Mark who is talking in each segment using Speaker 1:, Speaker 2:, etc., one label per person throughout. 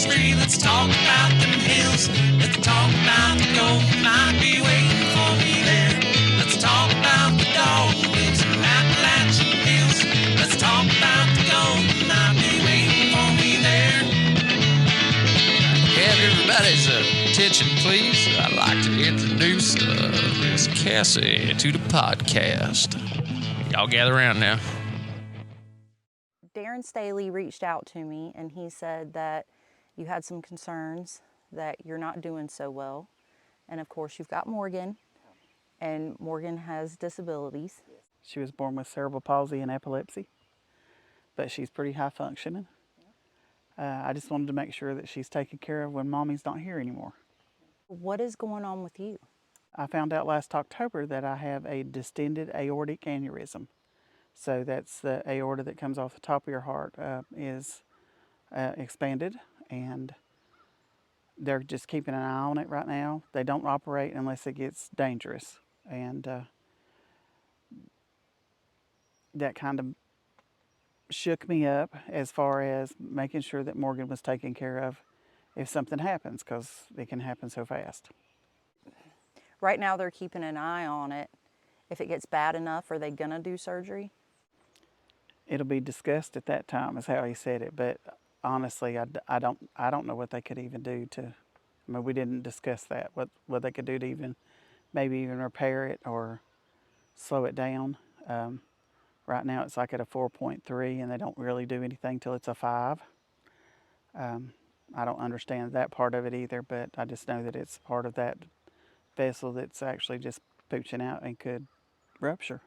Speaker 1: free. Let's talk about them hills. Let's talk about the gold might be waiting for me there. Let's talk about the dogwoods and Appalachian hills. Let's talk about the gold might be waiting for me there.
Speaker 2: Have everybody's attention, please. I'd like to introduce Miss Cassie to the podcast. Y'all gather around now.
Speaker 3: Darren Staley reached out to me and he said that you had some concerns, that you're not doing so well. And of course you've got Morgan, and Morgan has disabilities.
Speaker 4: She was born with cerebral palsy and epilepsy, but she's pretty high functioning. I just wanted to make sure that she's taken care of when Mommy's not here anymore.
Speaker 3: What is going on with you?
Speaker 4: I found out last October that I have a distended aortic aneurysm. So that's the aorta that comes off the top of your heart is expanded, and they're just keeping an eye on it right now. They don't operate unless it gets dangerous, and that kind of shook me up as far as making sure that Morgan was taken care of if something happens, because it can happen so fast.
Speaker 3: Right now they're keeping an eye on it. If it gets bad enough, are they gonna do surgery?
Speaker 4: It'll be discussed at that time, is how he said it. But honestly, I don't know what they could even do to. I mean, we didn't discuss that. What they could do to maybe even repair it or slow it down. Right now, it's like at a 4.3, and they don't really do anything till it's a 5. I don't understand that part of it either, but I just know that it's part of that vessel that's actually just pooching out and could rupture.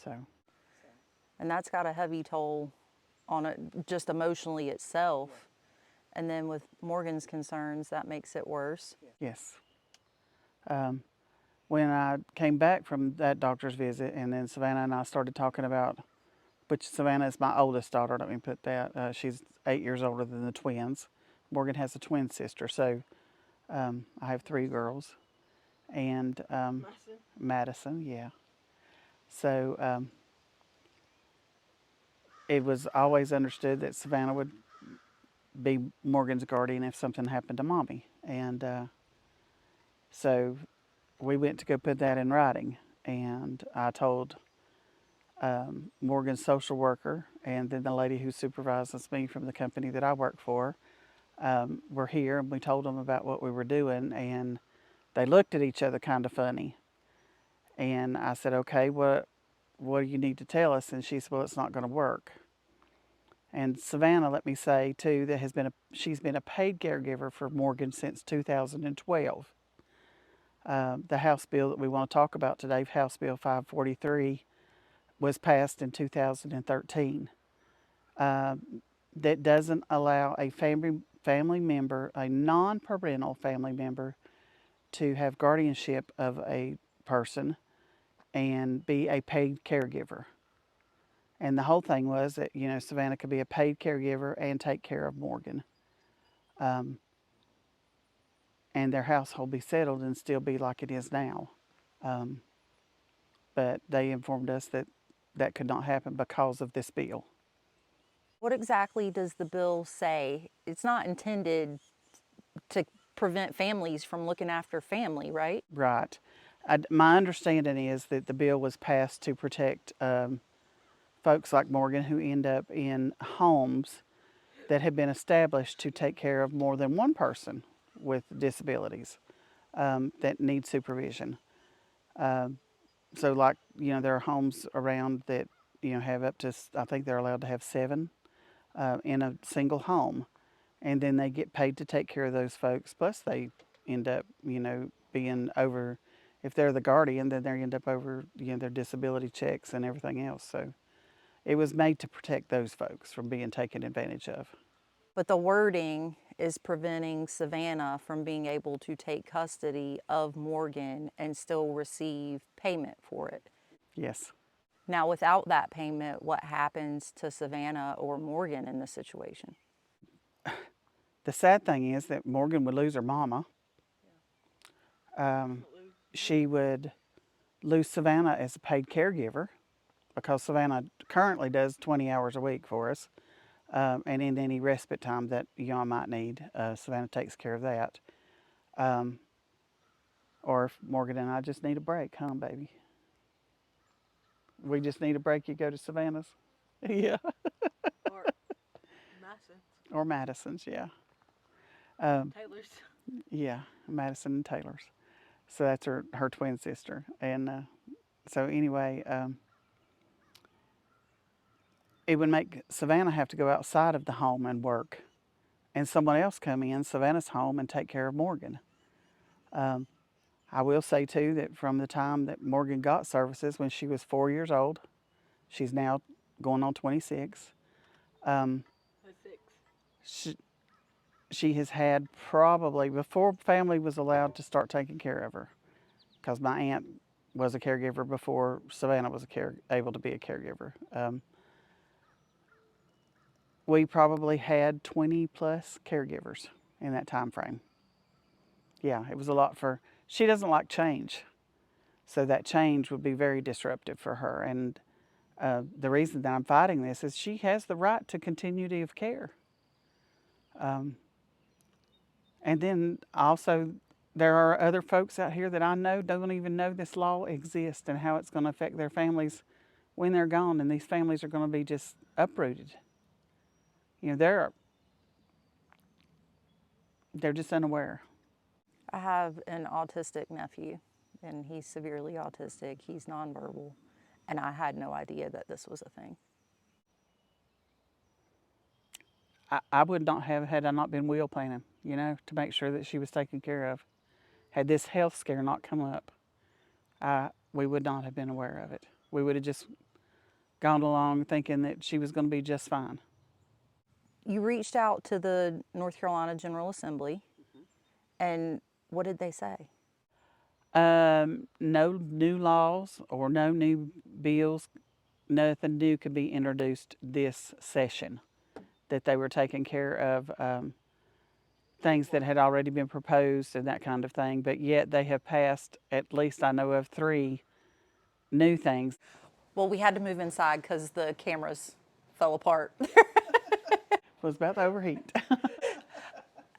Speaker 4: So.
Speaker 3: And that's got a heavy toll on it just emotionally itself. And then with Morgan's concerns, that makes it worse.
Speaker 4: Yes. When I came back from that doctor's visit, and then Savannah and I started talking about, which Savannah is my oldest daughter, let me put that. She's 8 years older than the twins. Morgan has a twin sister, so I have 3 girls. And Madison, yeah. So it was always understood that Savannah would be Morgan's guardian if something happened to Mommy. And so we went to go put that in writing. And I told Morgan's social worker, and then the lady who supervises me from the company that I work for, were here, and we told them about what we were doing, and they looked at each other kind of funny. And I said, okay, what do you need to tell us? And she said, well, it's not going to work. And Savannah, let me say, too, that she's been a paid caregiver for Morgan since 2012. The House bill that we want to talk about today, House Bill 543, was passed in 2013. That doesn't allow a family member, a non-parental family member, to have guardianship of a person and be a paid caregiver. And the whole thing was that, Savannah could be a paid caregiver and take care of Morgan. And their household be settled and still be like it is now. But they informed us that that could not happen because of this bill.
Speaker 3: What exactly does the bill say? It's not intended to prevent families from looking after family, right?
Speaker 4: Right. My understanding is that the bill was passed to protect folks like Morgan who end up in homes that have been established to take care of more than one person with disabilities that need supervision. So like, there are homes around that, have up to, I think they're allowed to have 7 in a single home. And then they get paid to take care of those folks. Plus they end up, being over, if they're the guardian, then they end up over, their disability checks and everything else. So it was made to protect those folks from being taken advantage of.
Speaker 3: But the wording is preventing Savannah from being able to take custody of Morgan and still receive payment for it.
Speaker 4: Yes.
Speaker 3: Now, without that payment, what happens to Savannah or Morgan in this situation?
Speaker 4: The sad thing is that Morgan would lose her mama. She would lose Savannah as a paid caregiver because Savannah currently does 20 hours a week for us. and in any respite time that I might need. Savannah takes care of that. Or if Morgan and I just need a break, huh, baby? We just need a break. You go to Savannah's, yeah,
Speaker 5: Or Madison.
Speaker 4: or Madison's, yeah,
Speaker 5: Taylor's.
Speaker 4: yeah, Madison and Taylor's. So that's her twin sister, and so anyway, it would make Savannah have to go outside of the home and work, and someone else come in Savannah's home and take care of Morgan. I will say too that from the time that Morgan got services when she was 4 years old, she's now going on 26.
Speaker 5: Six.
Speaker 4: She, she has had probably, before family was allowed to start taking care of her, because my aunt was a caregiver before Savannah was able to be a caregiver. We probably had 20 plus caregivers in that time frame. Yeah, it was a lot for, she doesn't like change. So that change would be very disruptive for her. And the reason that I'm fighting this is she has the right to continuity of care. And then also, there are other folks out here that I know don't even know this law exists and how it's going to affect their families when they're gone. And these families are going to be just uprooted. They're just unaware.
Speaker 3: I have an autistic nephew, and he's severely autistic. He's nonverbal, and I had no idea that this was a thing.
Speaker 4: I would not have had I not been wheel planning, to make sure that she was taken care of. Had this health scare not come up, we would not have been aware of it. We would have just gone along thinking that she was going to be just fine.
Speaker 3: You reached out to the North Carolina General Assembly, and what did they say?
Speaker 4: No new laws or no new bills, nothing new could be introduced this session. That they were taking care of things that had already been proposed and that kind of thing, but yet they have passed, at least I know of, 3 new things.
Speaker 3: Well, we had to move inside because the cameras fell apart.
Speaker 4: Was about to overheat.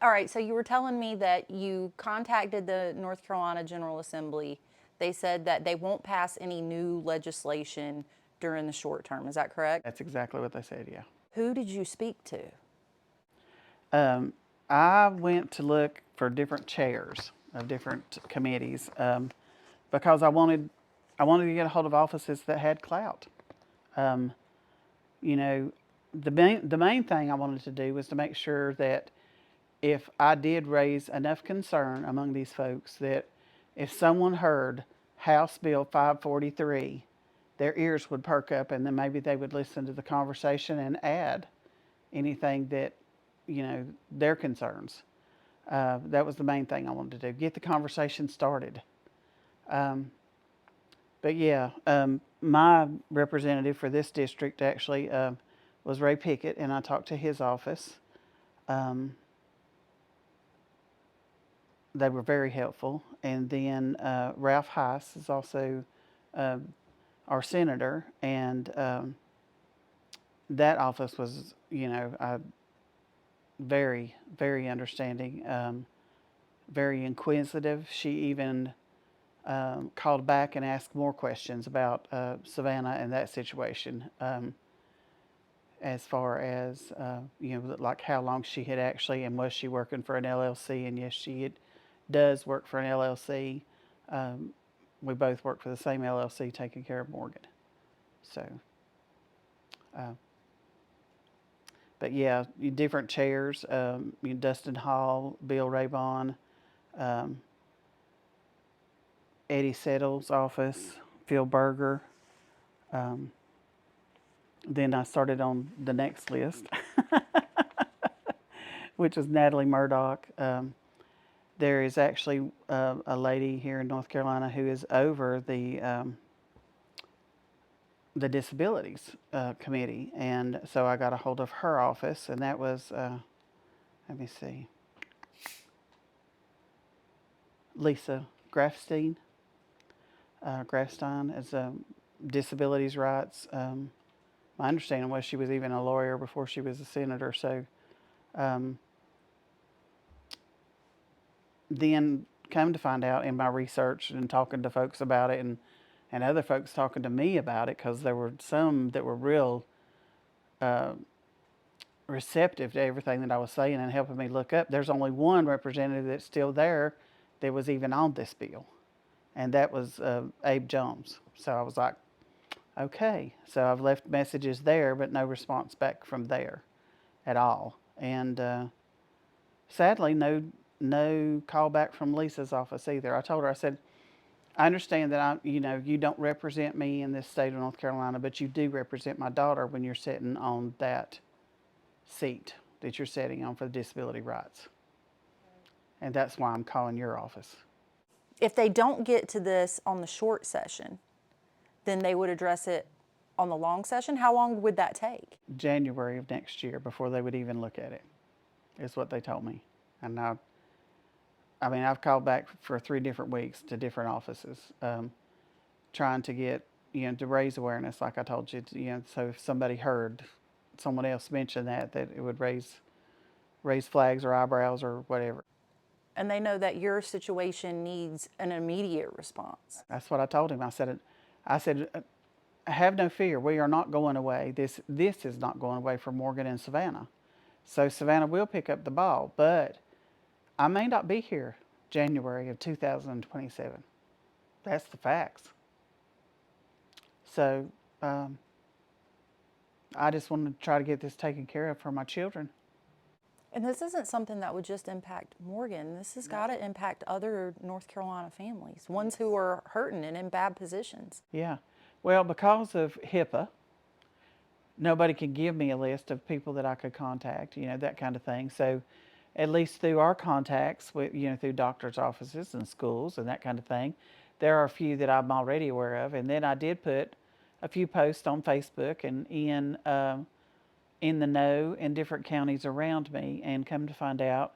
Speaker 3: All right, so you were telling me that you contacted the North Carolina General Assembly. They said that they won't pass any new legislation during the short term. Is that correct?
Speaker 4: That's exactly what they said, yeah.
Speaker 3: Who did you speak to?
Speaker 4: I went to look for different chairs of different committees because I wanted to get a hold of offices that had clout. The main thing I wanted to do was to make sure that if I did raise enough concern among these folks that if someone heard House Bill 543, their ears would perk up and then maybe they would listen to the conversation and add anything that, their concerns. That was the main thing I wanted to do, get the conversation started. But yeah, my representative for this district actually was Ray Pickett, and I talked to his office. They were very helpful. And then Ralph Heiss is also our senator, and that office was, very, very understanding, very inquisitive. She even called back and asked more questions about Savannah and that situation, as far as, like how long she had actually, and was she working for an LLC? And yes, she does work for an LLC. We both work for the same LLC taking care of Morgan. So, but yeah, different chairs, Dustin Hall, Bill Raybon, Eddie Settle's office, Phil Berger. Then I started on the next list, which is Natalie Murdoch. There is actually a lady here in North Carolina who is over the disabilities committee, and so I got a hold of her office, and that was, let me see, Lisa Grafstein. Grafstein is disabilities rights my understanding was she was even a lawyer before she was a senator. So then come to find out in my research and talking to folks about it, and other folks talking to me about it, because there were some that were real receptive to everything that I was saying and helping me look up. There's only one representative that's still there that was even on this bill, and that was Abe Jones. So I was like, okay. So I've left messages there, but no response back from there at all. And sadly, no call back from Lisa's office either. I told her, I said, I understand that you don't represent me in this state of North Carolina, but you do represent my daughter when you're sitting on that seat that you're sitting on for the disability rights. And that's why I'm calling your office.
Speaker 3: If they don't get to this on the short session, then they would address it on the long session. How long would that take?
Speaker 4: January of next year before they would even look at it, is what they told me. And I've called back for 3 different weeks to different offices, trying to get, to raise awareness, like I told you, so if somebody heard someone else mention that it would raise flags or eyebrows or whatever.
Speaker 3: And they know that your situation needs an immediate response.
Speaker 4: That's what I told him. I said, have no fear. We are not going away. This is not going away for Morgan and Savannah. So Savannah will pick up the ball, but I may not be here January of 2027. That's the facts. So I just want to try to get this taken care of for my children.
Speaker 3: And this isn't something that would just impact Morgan. This has got to impact other North Carolina families, ones who are hurting and in bad positions.
Speaker 4: Yeah. Well, because of HIPAA, nobody can give me a list of people that I could contact, that kind of thing. So at least through our contacts, with, through doctors' offices and schools and that kind of thing, there are a few that I'm already aware of. And then I did put a few posts on Facebook and in the know in different counties around me, and come to find out,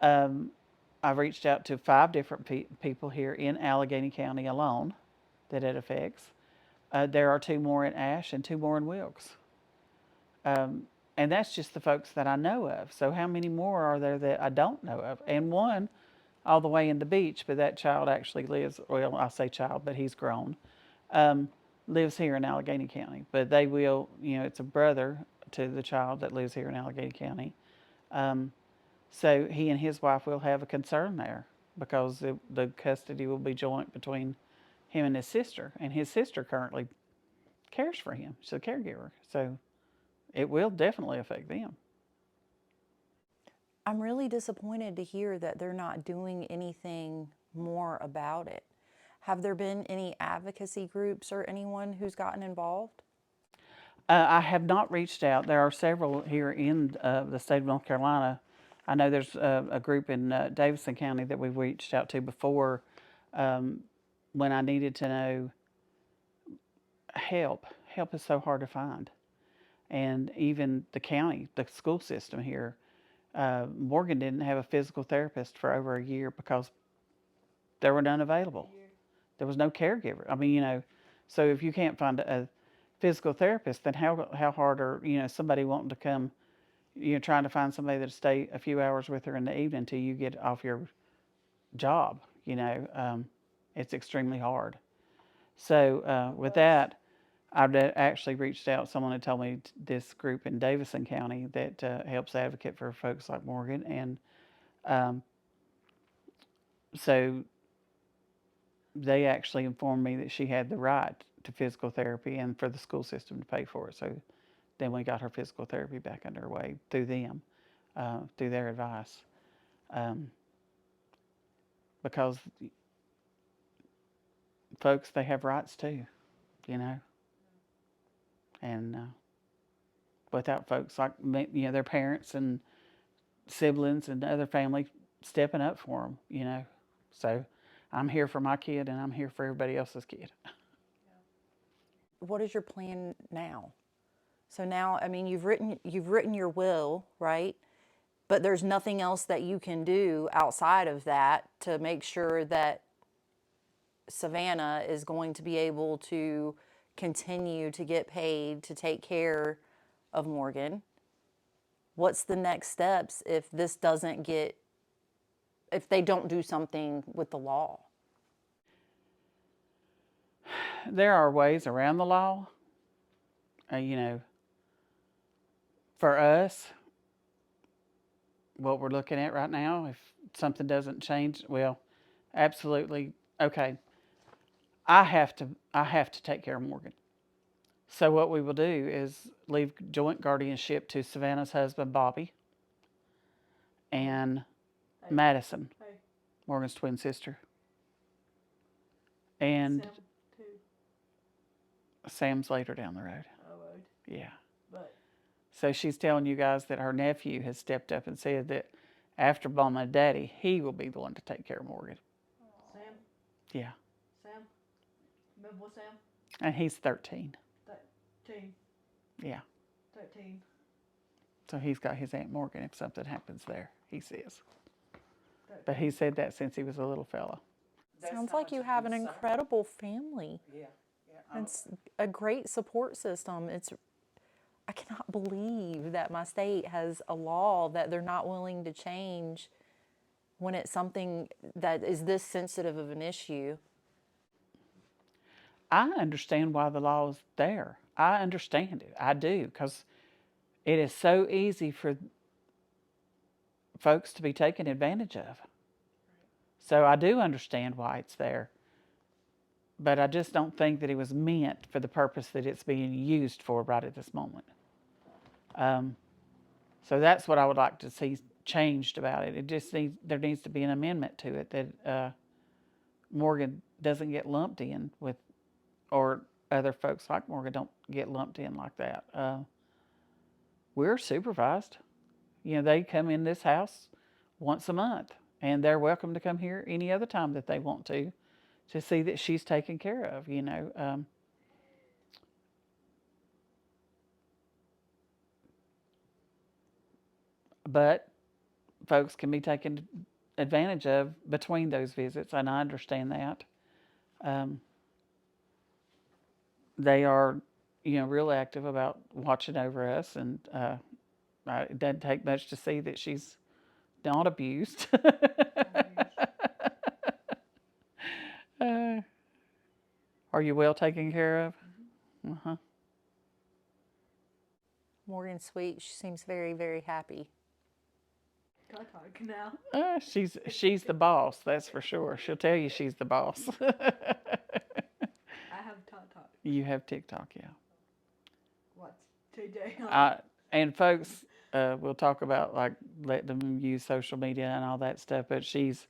Speaker 4: I've reached out to 5 different people here in Allegheny County alone that it affects. There are 2 more in Ashe and 2 more in Wilkes. And that's just the folks that I know of. So how many more are there that I don't know of? And one all the way in the Beach, but that child actually lives, well, I say child, but he's grown, lives here in Allegheny County. But they will, it's a brother to the child that lives here in Allegheny County. So he and his wife will have a concern there, because the custody will be joint between him and his sister. And his sister currently cares for him. She's a caregiver. So it will definitely affect them.
Speaker 3: I'm really disappointed to hear that they're not doing anything more about it. Have there been any advocacy groups or anyone who's gotten involved?
Speaker 4: I have not reached out. There are several here in the state of North Carolina. I know there's a group in Davidson County that we've reached out to before, when I needed to know help. Help is so hard to find. And even the county, the school system here, Morgan didn't have a physical therapist for over a year because there were none available. There was no caregiver. So if you can't find a physical therapist, then how hard are, somebody wanting to come, trying to find somebody that'll stay a few hours with her in the evening until you get off your job, it's extremely hard. So with that, I've actually reached out. Someone had told me this group in Davidson County that helps advocate for folks like Morgan. And so they actually informed me that she had the right to physical therapy and for the school system to pay for it. So then we got her physical therapy back underway through them, through their advice. Because folks, they have rights too, And without folks like, their parents and siblings and other family stepping up for them, So I'm here for my kid, and I'm here for everybody else's kid.
Speaker 3: What is your plan now? So now, you've written your will, right? But there's nothing else that you can do outside of that to make sure that Savannah is going to be able to continue to get paid to take care of Morgan. What's the next steps if this doesn't get, if they don't do something with the law?
Speaker 4: There are ways around the law. You know, for us, what we're looking at right now, if something doesn't change, well, absolutely, okay. I have to take care of Morgan. So what we will do is leave joint guardianship to Savannah's husband, Bobby, and Madison,
Speaker 5: Hey,
Speaker 4: Morgan's twin sister. And
Speaker 5: Sam too.
Speaker 4: Sam's later down the road.
Speaker 5: Oh, road.
Speaker 4: Yeah.
Speaker 5: But
Speaker 4: So she's telling you guys that her nephew has stepped up and said that after Mama and Daddy, he will be the one to take care of Morgan.
Speaker 5: Sam,
Speaker 4: Yeah.
Speaker 5: Sam, remember Sam?
Speaker 4: And he's 13.
Speaker 5: 13,
Speaker 4: Yeah.
Speaker 5: 13.
Speaker 4: So he's got his Aunt Morgan if something happens there, he says. But he said that since he was a little fella.
Speaker 3: Sounds like you have an incredible family.
Speaker 4: Yeah.
Speaker 3: It's a great support system. I cannot believe that my state has a law that they're not willing to change when it's something that is this sensitive of an issue.
Speaker 4: I understand why the law is there. I understand it. I do, because it is so easy for folks to be taken advantage of. So I do understand why it's there. But I just don't think that it was meant for the purpose that it's being used for right at this moment. So that's what I would like to see changed about it. There needs to be an amendment to it that Morgan doesn't get lumped in with, or other folks like Morgan don't get lumped in like that. We're supervised. You know, they come in this house once a month, and they're welcome to come here any other time that they want to see that she's taken care of, you know. But folks can be taken advantage of between those visits, and I understand that. They are, you know, real active about watching over us, and it doesn't take much to see that she's not abused. Are you well taken care of? Uh-huh.
Speaker 3: Morgan's sweet. She seems very, very happy.
Speaker 5: Can I talk now?
Speaker 4: She's the boss, that's for sure. She'll tell you she's the boss.
Speaker 5: I have TikTok.
Speaker 4: You have TikTok, yeah.
Speaker 5: What's today?
Speaker 4: And folks, we'll talk about like let them use social media and all that stuff. But she's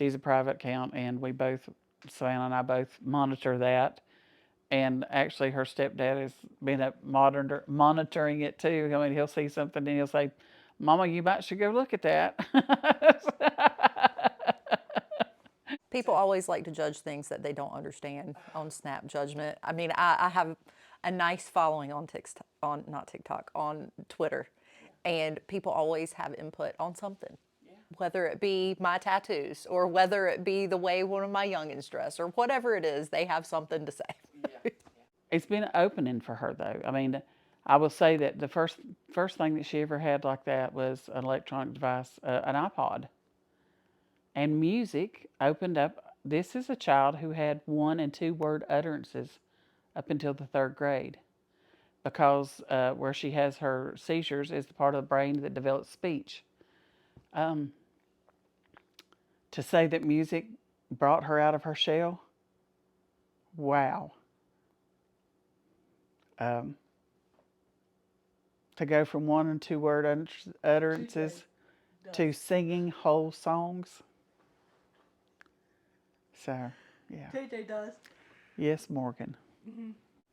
Speaker 4: a private account, and we both, Savannah and I both monitor that. And actually, her stepdad has been up monitoring it too. I mean, he'll see something and he'll say, "Mama, you might should go look at that."
Speaker 3: People always like to judge things that they don't understand on snap judgment. I mean, I have a nice following on on Twitter, and people always have input on something, whether it be my tattoos or whether it be the way one of my youngins dress or whatever it is, they have something to say.
Speaker 4: It's been an opening for her, though. I mean, I will say that the first thing that she ever had like that was an electronic device, an iPod. And music opened up. This is a child who had 1 and 2 word utterances up until the 3rd grade, because where she has her seizures is the part of the brain that develops speech. To say that music brought her out of her shell, wow. To go from 1 and 2 word utterances to singing whole songs. So, yeah.
Speaker 5: TJ does.
Speaker 4: Yes, Morgan.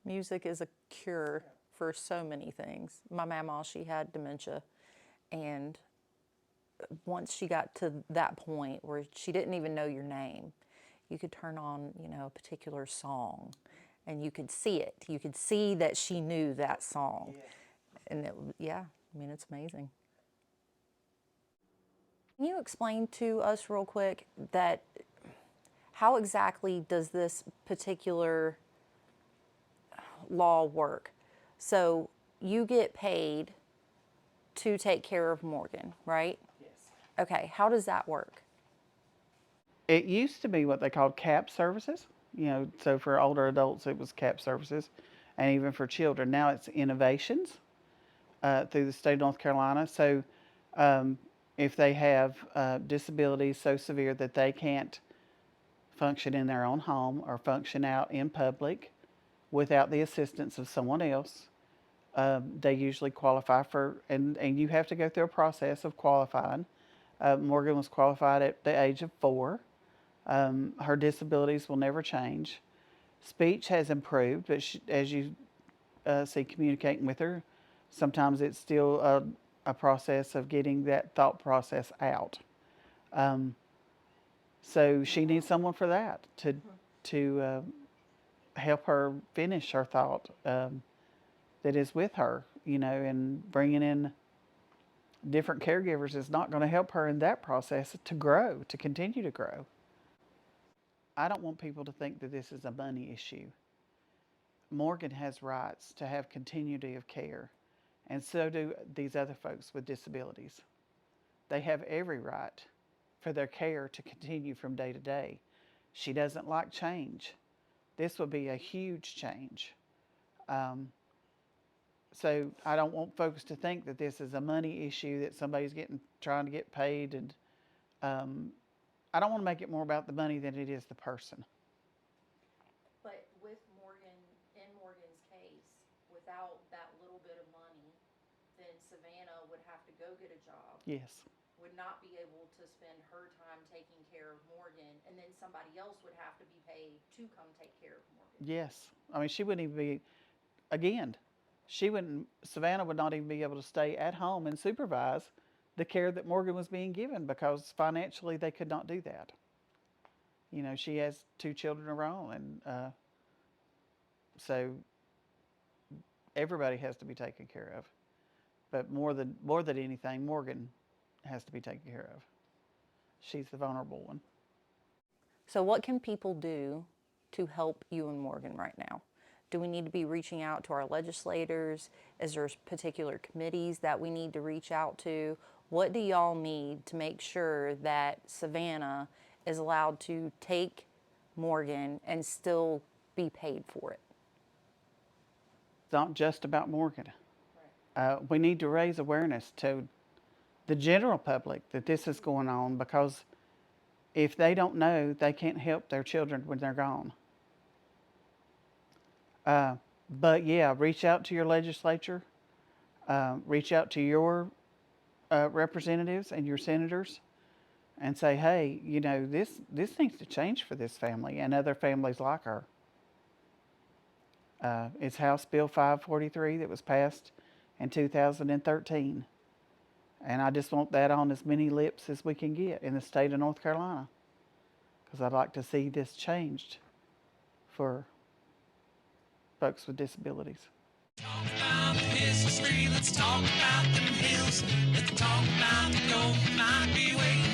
Speaker 3: Music is a cure for so many things. My mama, she had dementia, and once she got to that point where she didn't even know your name, you could turn on, you know, a particular song, and you could see it. You could see that she knew that song. And I mean, it's amazing. Can you explain to us real quick that how exactly does this particular, law work? So you get paid to take care of Morgan, right?
Speaker 4: Yes.
Speaker 3: Okay, how does that work?
Speaker 4: It used to be what they called CAP services. So for older adults, it was CAP services, and even for children. Now it's innovations through the state of North Carolina. So if they have disabilities so severe that they can't function in their own home or function out in public without the assistance of someone else, they usually qualify for, and you have to go through a process of qualifying. Morgan was qualified at the age of 4. Her disabilities will never change. Speech has improved, but as you see communicating with her, sometimes it's still a process of getting that thought process out. So she needs someone for that to help her finish her thought that is with her, and bringing in different caregivers is not going to help her in that process to grow, to continue to grow. I don't want people to think that this is a money issue. Morgan has rights to have continuity of care, and so do these other folks with disabilities. They have every right for their care to continue from day to day. She doesn't like change. This would be a huge change. So I don't want folks to think that this is a money issue, that somebody's trying to get paid, and I don't want to make it more about the money than it is the person.
Speaker 3: But with Morgan, in Morgan's case, without that little bit of money, then Savannah would have to go get a job.
Speaker 4: Yes.
Speaker 3: Would not be able to spend her time taking care of Morgan, and then somebody else would have to be paid to come take care of Morgan.
Speaker 4: Yes. I mean, she wouldn't even be, again, Savannah would not even be able to stay at home and supervise the care that Morgan was being given, because financially they could not do that. She has 2 children of her own, and so everybody has to be taken care of. But more than anything, Morgan has to be taken care of. She's the vulnerable one.
Speaker 3: So what can people do to help you and Morgan right now? Do we need to be reaching out to our legislators? Is there particular committees that we need to reach out to? What do y'all need to make sure that Savannah is allowed to take Morgan and still be paid for it?
Speaker 4: It's not just about Morgan. We need to raise awareness to the general public that this is going on, because if they don't know, they can't help their children when they're gone. But yeah, reach out to your legislature, reach out to your representatives and your senators, and say, hey, this needs to change for this family and other families like her. It's House Bill 543 that was passed in 2013. And I just want that on as many lips as we can get in the state of North Carolina, because I'd like to see this changed for folks with disabilities.
Speaker 1: Talk about the history, let's talk about them hills. Let's talk about the gold might be waiting